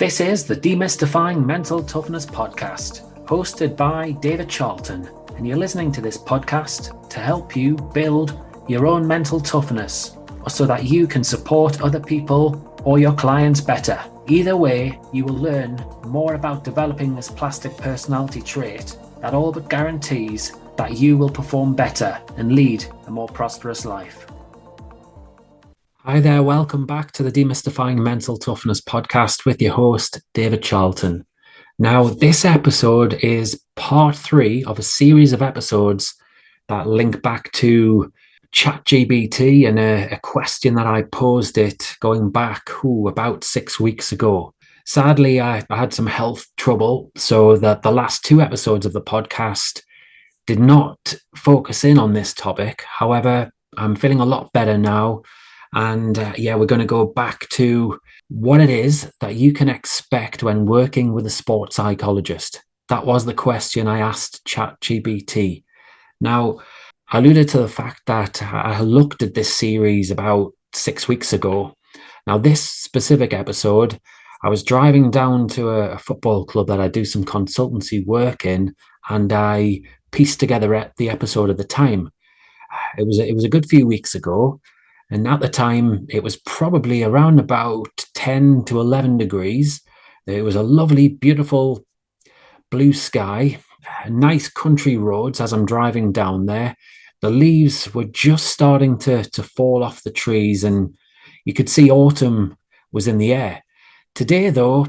This is the Demystifying Mental Toughness podcast, hosted by David Charlton, and you're listening to this podcast to help you build your own mental toughness, or so that you can support other people or your clients better. Either way, you will learn more about developing this plastic personality trait that all but guarantees that you will perform better and lead a more prosperous life. Hi there, welcome back to the Demystifying Mental Toughness podcast with your host, David Charlton. Now, this episode is part 3 of a series of episodes that link back to ChatGPT and a question that I posed it going back about 6 weeks ago. Sadly, I had some health trouble, so that the last 2 episodes of the podcast did not focus in on this topic. However, I'm feeling a lot better now. And we're going to go back to what it is that you can expect when working with a sports psychologist. That was the question I asked ChatGPT. Now, I alluded to the fact that I looked at this series about 6 weeks ago. Now, this specific episode, I was driving down to a football club that I do some consultancy work in, and I pieced together the episode at the time. It was a good few weeks ago. And at the time, it was probably around about 10 to 11 degrees. It was a lovely, beautiful blue sky, nice country roads as I'm driving down there. The leaves were just starting to fall off the trees, and you could see autumn was in the air. Today, though,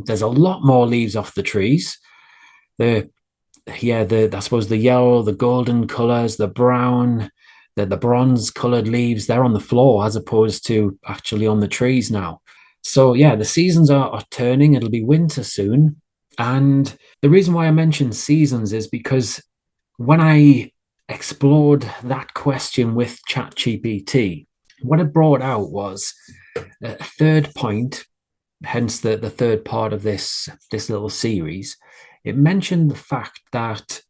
there's a lot more leaves off the trees. I suppose the yellow, the golden colours, the brown, the bronze coloured leaves, they're on the floor as opposed to actually on the trees now. So yeah, the seasons are turning. It'll be winter soon. And the reason why I mentioned seasons is because when I explored that question with ChatGPT, what it brought out was a third point, hence the third part of this little series. It mentioned the fact that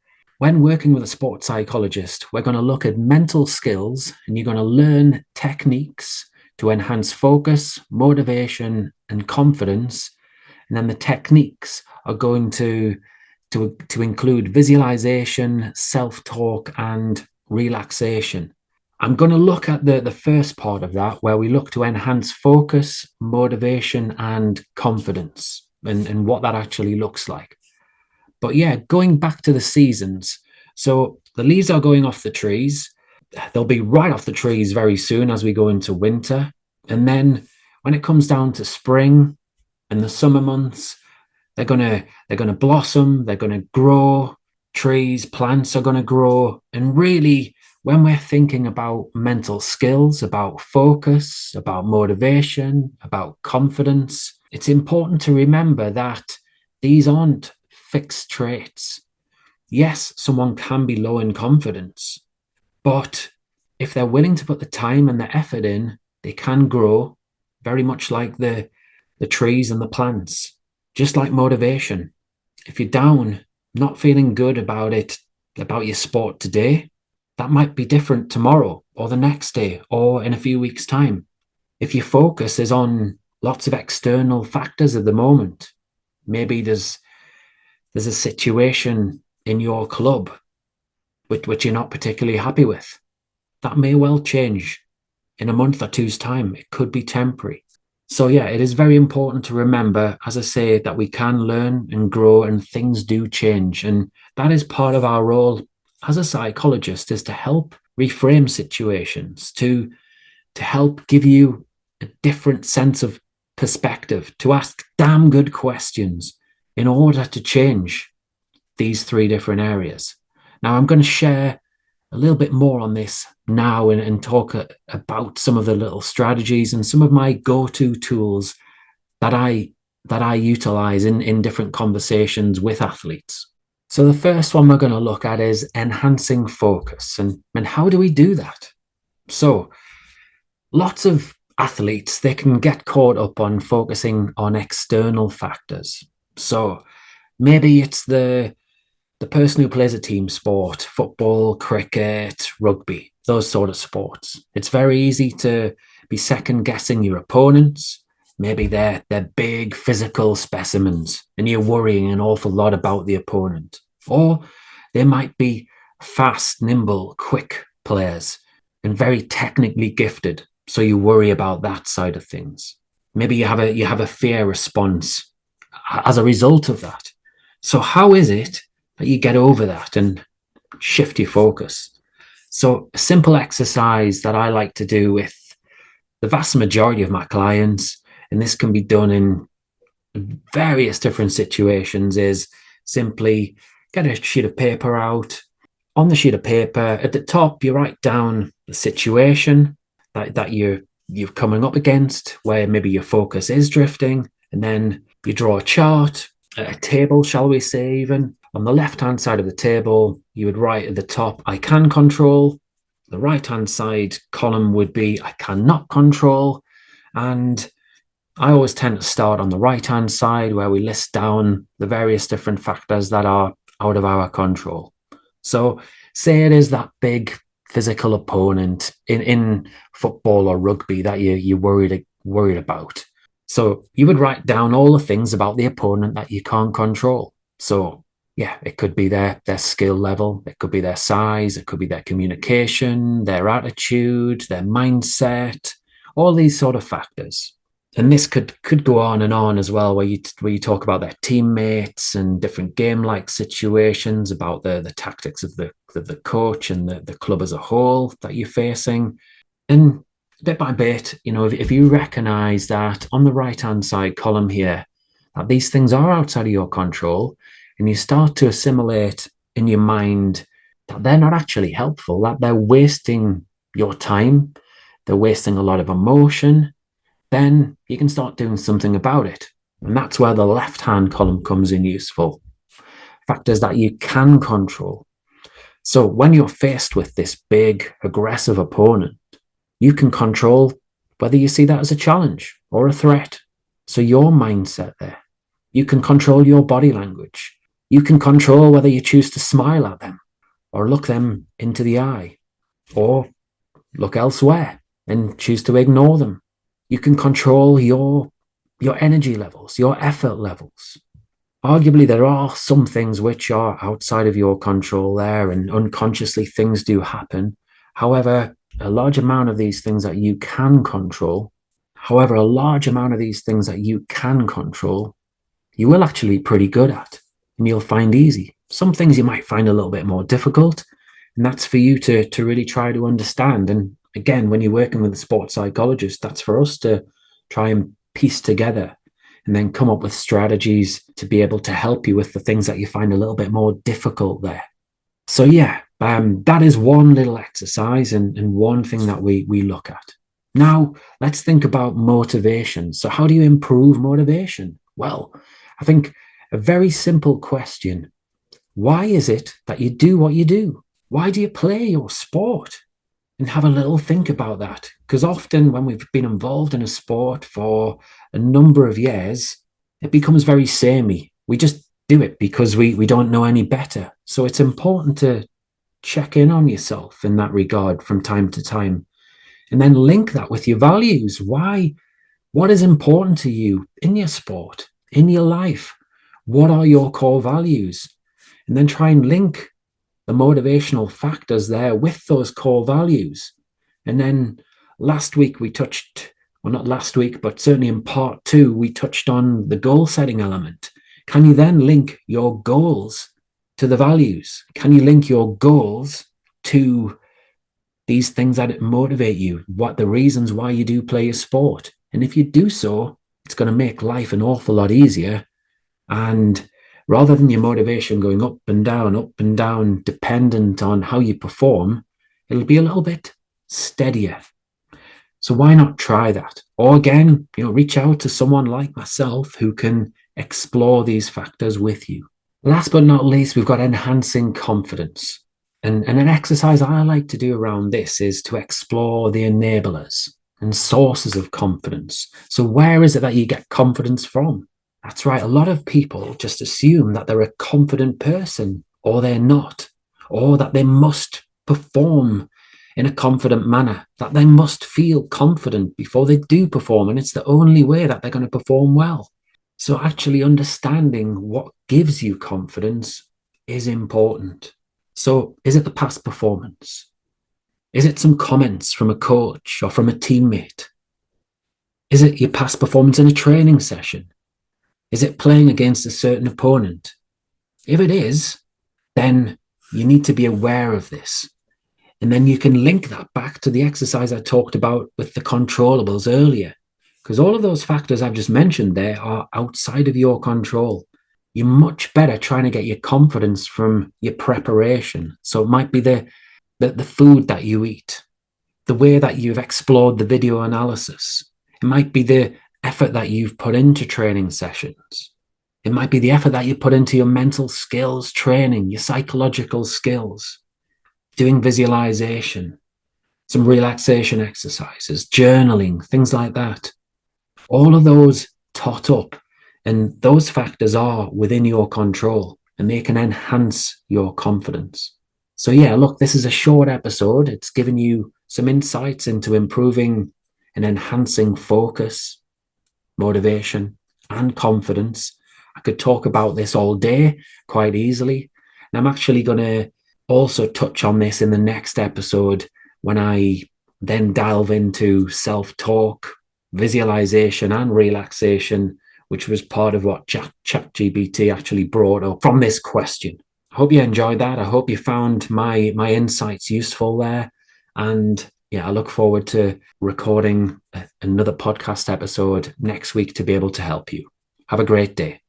when working with a sports psychologist, we're going to look at mental skills, and you're going to learn techniques to enhance focus, motivation, and confidence. And then the techniques are going to include visualization, self-talk, and relaxation. I'm going to look at the first part of that, where we look to enhance focus, motivation, and confidence, and what that actually looks like. But yeah, going back to the seasons. So the leaves are going off the trees. They'll be right off the trees very soon as we go into winter. And then when it comes down to spring and the summer months, they're gonna blossom, they're gonna grow, trees, plants are gonna grow. And really, when we're thinking about mental skills, about focus, about motivation, about confidence, it's important to remember that these aren't fixed traits. Yes, someone can be low in confidence, but if they're willing to put the time and the effort in, they can grow, very much like the trees and the plants. Just like motivation. If you're down, not feeling good about your sport today, that might be different tomorrow or the next day or in a few weeks' time. If your focus is on lots of external factors at the moment, maybe there's a situation in your club which you're not particularly happy with. That may well change in a month or two's time. It could be temporary. So yeah, it is very important to remember, as I say, that we can learn and grow, and things do change. And that is part of our role as a psychologist, is to help reframe situations, to help give you a different sense of perspective, to ask damn good questions in order to change these 3 different areas. Now, I'm going to share a little bit more on this now and talk about some of the little strategies and some of my go-to tools that I utilize in different conversations with athletes. So the first one we're going to look at is enhancing focus. And how do we do that? So lots of athletes, they can get caught up on focusing on external factors. So maybe it's the person who plays a team sport, football, cricket, rugby, those sort of sports. It's very easy to be second guessing your opponents, Maybe they're big physical specimens and you're worrying an awful lot about the opponent. Or they might be fast, nimble, quick players and very technically gifted. So you worry about that side of things. Maybe you have a fear response as a result of that. So how is it that you get over that and shift your focus? So a simple exercise that I like to do with the vast majority of my clients, and this can be done in various different situations, is simply get a sheet of paper out. On the sheet of paper, at the top, you write down the situation that you're coming up against, where maybe your focus is drifting, and then you draw a chart, a table, shall we say, even. On the left-hand side of the table, you would write at the top, I can control. The right-hand side column would be, I cannot control. And I always tend to start on the right-hand side, where we list down the various different factors that are out of our control. So say it is that big physical opponent in football or rugby that you're worried about. So you would write down all the things about the opponent that you can't control. So yeah, it could be their skill level, it could be their size, it could be their communication, their attitude, their mindset, all these sort of factors. And this could go on and on as well, where you talk about their teammates and different game-like situations, about the tactics of the coach and the club as a whole that you're facing. And bit by bit, if you recognize that on the right-hand side column here, that these things are outside of your control, and you start to assimilate in your mind that they're not actually helpful, that they're wasting your time, they're wasting a lot of emotion, then you can start doing something about it. And that's where the left-hand column comes in useful. Factors that you can control. So when you're faced with this big, aggressive opponent, you can control whether you see that as a challenge or a threat. So your mindset there. You can control your body language. You can control whether you choose to smile at them or look them into the eye or look elsewhere and choose to ignore them. You can control your energy levels, your effort levels. Arguably, there are some things which are outside of your control there, and unconsciously things do happen. However, a large amount of these things that you can control, you will actually be pretty good at, and you'll find easy. Some things you might find a little bit more difficult, and that's for you to really try to understand. And again, when you're working with a sports psychologist, that's for us to try and piece together and then come up with strategies to be able to help you with the things that you find a little bit more difficult there. So yeah, that is one little exercise and one thing that we look at. Now, let's think about motivation. So how do you improve motivation? Well, I think a very simple question. Why is it that you do what you do? Why do you play your sport? And have a little think about that. Because often when we've been involved in a sport for a number of years, it becomes very samey. We just do it because we don't know any better. So it's important to check in on yourself in that regard from time to time. And then link that with your values. Why? What is important to you in your sport, in your life? What are your core values? And then try and link the motivational factors there with those core values. And then last week we touched, well, not last week, but certainly in part 2, we touched on the goal setting element. Can you then link your goals to the values? Can you link your goals to these things that motivate you? What the reasons why you do play a sport? And if you do so, it's going to make life an awful lot easier. And rather than your motivation going up and down, dependent on how you perform, it'll be a little bit steadier. So why not try that? Or again, reach out to someone like myself who can explore these factors with you. Last but not least, we've got enhancing confidence. And an exercise I like to do around this is to explore the enablers and sources of confidence. So where is it that you get confidence from? That's right. A lot of people just assume that they're a confident person, or they're not, or that they must perform in a confident manner, that they must feel confident before they do perform, and it's the only way that they're going to perform well. So actually understanding what gives you confidence is important. So is it the past performance? Is it some comments from a coach or from a teammate? Is it your past performance in a training session? Is it playing against a certain opponent? If it is, then you need to be aware of this. And then you can link that back to the exercise I talked about with the controllables earlier, because all of those factors I've just mentioned there are outside of your control. You're much better trying to get your confidence from your preparation. So it might be the food that you eat, the way that you've explored the video analysis. It might be the effort that you've put into training sessions. It might be the effort that you put into your mental skills training, your psychological skills, doing visualization, some relaxation exercises, journaling, things like that. All of those tot up, and those factors are within your control, and they can enhance your confidence. So yeah, look, this is a short episode. It's given you some insights into improving and enhancing focus, motivation, and confidence. I could talk about this all day quite easily. And I'm actually going to also touch on this in the next episode when I then delve into self-talk, visualization, and relaxation, which was part of what ChatGPT actually brought up from this question. I hope you enjoyed that. I hope you found my insights useful there. And yeah, I look forward to recording another podcast episode next week to be able to help you. Have a great day.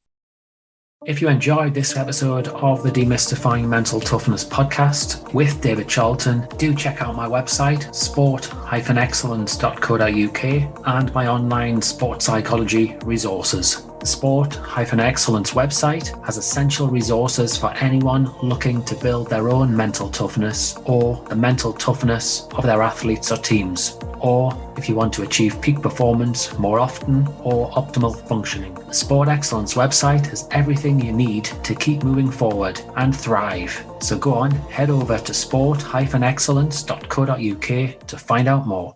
If you enjoyed this episode of the Demystifying Mental Toughness podcast with David Charlton, do check out my website, sport-excellence.co.uk, and my online sport psychology resources. The Sport-Excellence website has essential resources for anyone looking to build their own mental toughness or the mental toughness of their athletes or teams, or if you want to achieve peak performance more often or optimal functioning. The Sport Excellence website has everything you need to keep moving forward and thrive. So go on, head over to sport-excellence.co.uk to find out more.